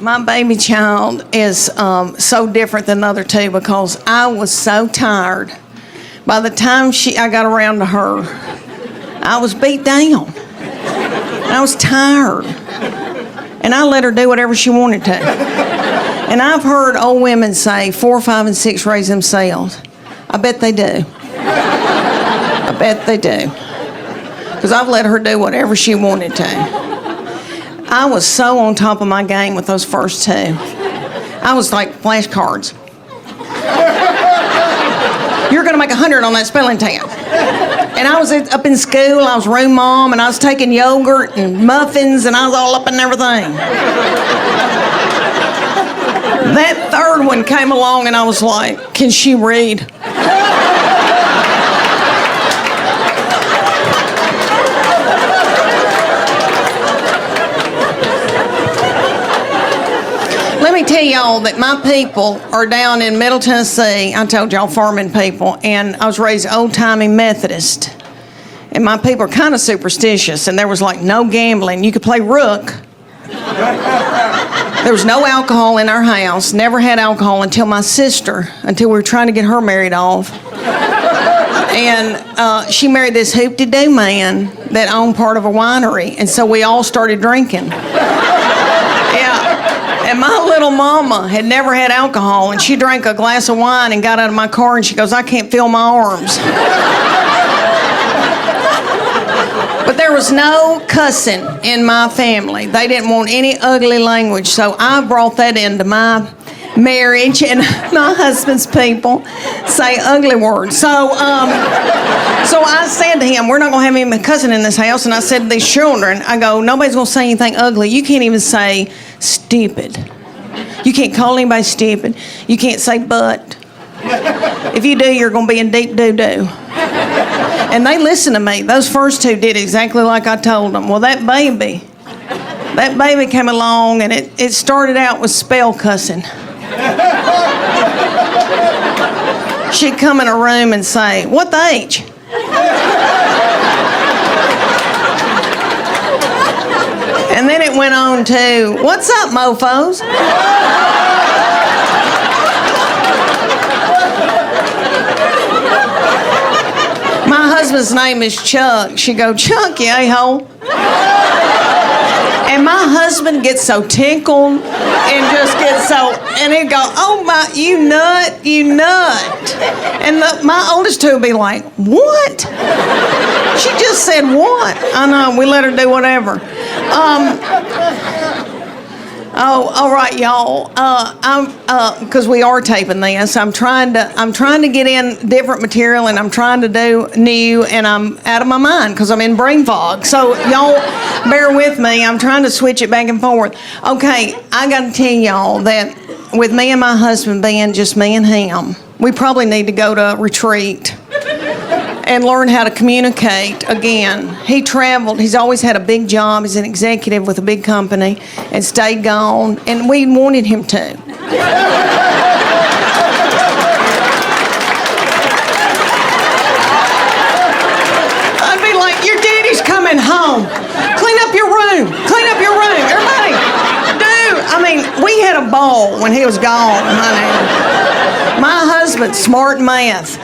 My baby child is so different than the other two because I was so tired. By the time I got around to her, I was beat down. I was tired. And I let her do whatever she wanted to. And I've heard old women say 4, 5, and 6 raise themselves. I bet they do. I bet they do. Because I've let her do whatever she wanted to. I was so on top of my game with those first two. I was like flashcards. You're going to make 100 on that spelling test. And I was up in school, I was room mom, and I was taking yogurt and muffins, and I was all up in everything. That third one came along, and I was like, can she read? Let me tell y'all that my people are down in Middle Tennessee. I told y'all farming people, and I was raised old-timey Methodist. And my people are kind of superstitious, and there was like no gambling. You could play rook. There was no alcohol in our house. Never had alcohol until we were trying to get her married off. And she married this hoop-de-doo man that owned part of a winery, and so we all started drinking. And my little mama had never had alcohol, and she drank a glass of wine and got out of my car, and she goes, I can't feel my arms. But there was no cussing in my family. They didn't want any ugly language, so I brought that into my marriage, and my husband's people say ugly words. So I said to him, we're not going to have any cussing in this house, and I said to these children, I go, nobody's going to say anything ugly. You can't even say stupid. You can't call anybody stupid. You can't say but. If you do, you're going to be in deep doo-doo. And they listened to me. Those first two did exactly like I told them. Well, that baby came along, and it started out with spell cussing. She'd come in a room and say, what the H? And then it went on to, what's up, mofos? My husband's name is Chuck. She go, Chuck, you a-hole. And my husband gets so tickled and just gets so, and he'd go, oh my, you nut. And my oldest two would be like, what? She just said what? I know, we let her do whatever. All right, y'all. Because we are taping this, I'm trying to get in different material, and I'm trying to do new, and I'm out of my mind because I'm in brain fog. So y'all, bear with me. I'm trying to switch it back and forth. Okay, I got to tell y'all that with me and my husband being just me and him, we probably need to go to a retreat and learn how to communicate again. He traveled. He's always had a big job. He's an executive with a big company and stayed gone, and we wanted him to. I'd be like, your daddy's coming home. Clean up your room. Clean up your room. Everybody, dude. I mean, we had a ball when he was gone, honey. My husband, smart in math.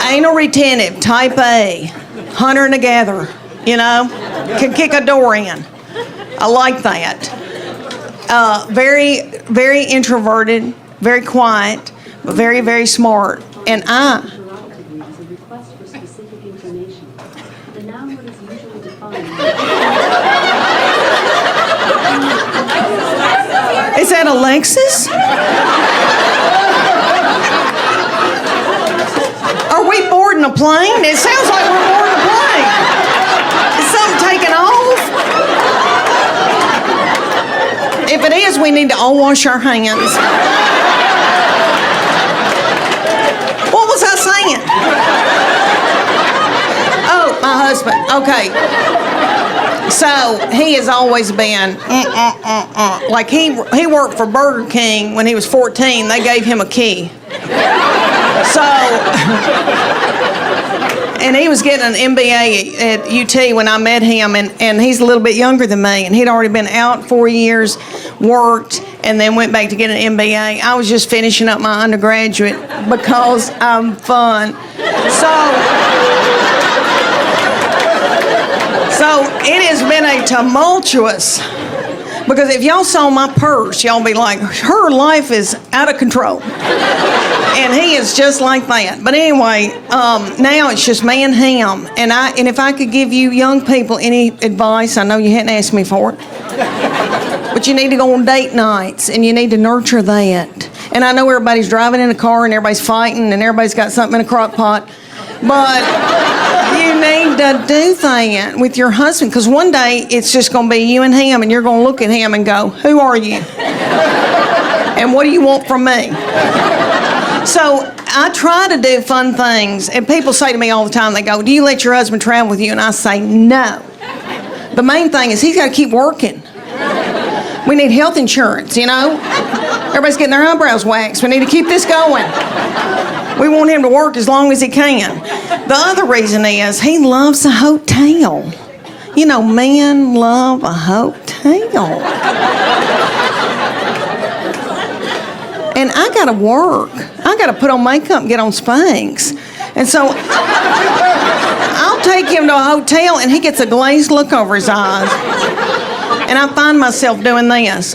Anal retentive, type A, hunter and a gatherer, can kick a door in. I like that. Very, very introverted, very quiet, but very, very smart. And Is that Alexis? Are we boarding a plane? It sounds like we're boarding a plane. Is something taking off? If it is, we need to all wash our hands. What was I saying? Oh, my husband. Okay. So he has always been like he worked for Burger King when he was 14. They gave him a key. So, and he was getting an MBA at UT when I met him, and he's a little bit younger than me, and he'd already been out 4 years, worked, and then went back to get an MBA. I was just finishing up my undergraduate because I'm fun. So it has been a tumultuous, because if y'all saw my purse, y'all be like, her life is out of control. And he is just like that. But anyway, now it's just me and him. And if I could give you young people any advice, I know you hadn't asked me for it, but you need to go on date nights and you need to nurture that. And I know everybody's driving in a car and everybody's fighting and everybody's got something in a crock pot, but you need to do that with your husband, because one day it's just going to be you and him, and you're going to look at him and go, who are you? And what do you want from me? So I try to do fun things, and people say to me all the time, they go, do you let your husband travel with you? And I say, no. The main thing is he's got to keep working. We need health insurance, you know? Everybody's getting their eyebrows waxed. We need to keep this going. We want him to work as long as he can. The other reason is he loves a hotel. You know, men love a hotel. And I gotta work. I gotta put on makeup and get on Spanx. And so I'll take him to a hotel and he gets a glazed look over his eyes. And I find myself doing this.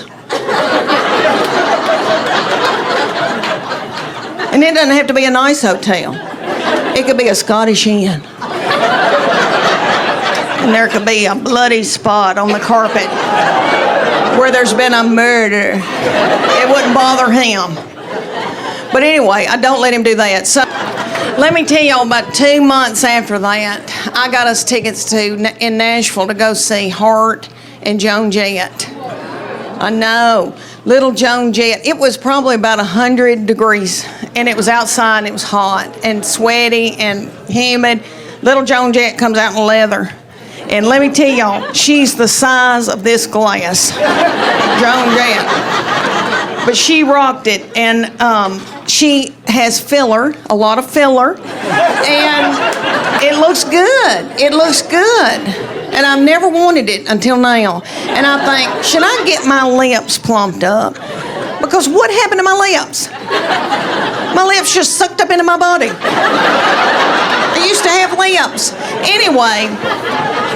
And it doesn't have to be a nice hotel. It could be a Scottish Inn. And there could be a bloody spot on the carpet where there's been a murder. It wouldn't bother him. But anyway, I don't let him do that. So let me tell y'all, about 2 months after that, I got us tickets in Nashville to go see Hart and Joan Jett. I know. Little Joan Jett. It was probably about 100 degrees, and it was outside, and it was hot and sweaty and humid. Little Joan Jett comes out in leather. And let me tell y'all, she's the size of this glass. Joan Jett. But she rocked it, and she has filler, a lot of filler, and it looks good. It looks good. And I've never wanted it until now. And I think, should I get my lips plumped up? Because what happened to my lips? My lips just sucked up into my body. I used to have lips. Anyway,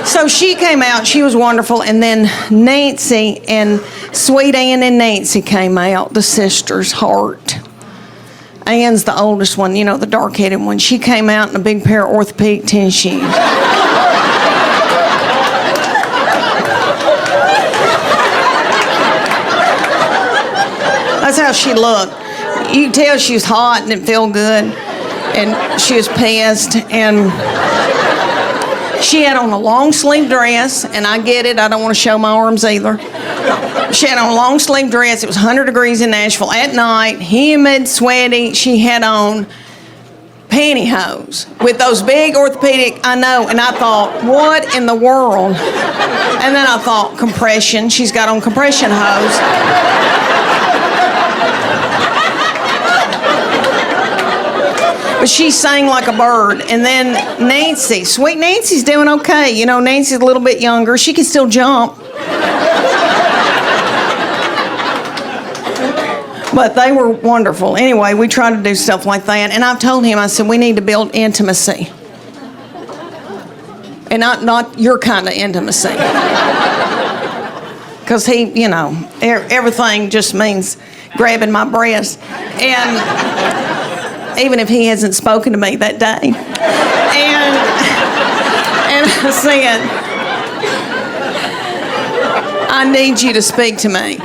so she came out. She was wonderful. And then Nancy and Sweet Ann and Nancy came out, the sisters, Hart. Ann's the oldest one, you know, the dark-headed one. She came out in a big pair of orthopedic tennis shoes. That's how she looked. You could tell she was hot and it felt good. And she was pissed. And she had on a long sleeve dress. And I get it, I don't want to show my arms either. She had on a long sleeve dress. It was 100 degrees in Nashville at night, humid, sweaty. She had on pantyhose with those big orthopedic, I know. And I thought, what in the world? And then I thought, compression. She's got on compression hose. But she sang like a bird. And then Nancy, sweet Nancy's doing okay. You know, Nancy's a little bit younger. She can still jump. But they were wonderful. Anyway, we try to do stuff like that. And I've told him, I said, we need to build intimacy. And not your kind of intimacy. Because he, you know, everything just means grabbing my breast. And even if he hasn't spoken to me that day. And I said, I need you to speak to me.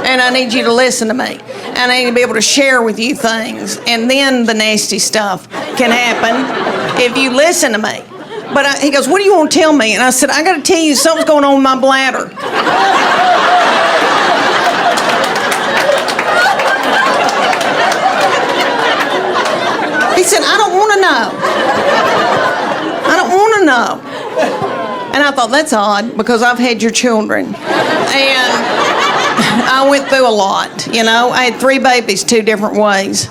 And I need you to listen to me. And I need to be able to share with you things. And then the nasty stuff can happen if you listen to me. But he goes, what do you want to tell me? And I said, I got to tell you, something's going on with my bladder. He said, I don't want to know. I don't want to know. And I thought, that's odd, because I've had your children. And I went through a lot, you know. I had 3 babies 2 different ways.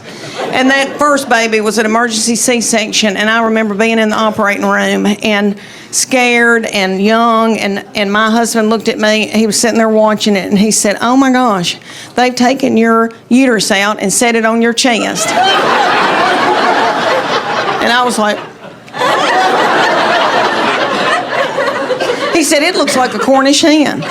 And that first baby was an emergency C-section, and I remember being in the operating room, and scared and young, and my husband looked at me. He was sitting there watching it, and he said, "Oh my gosh, they've taken your uterus out and set it on your chest." And I was like, he said, "It looks like a Cornish hen."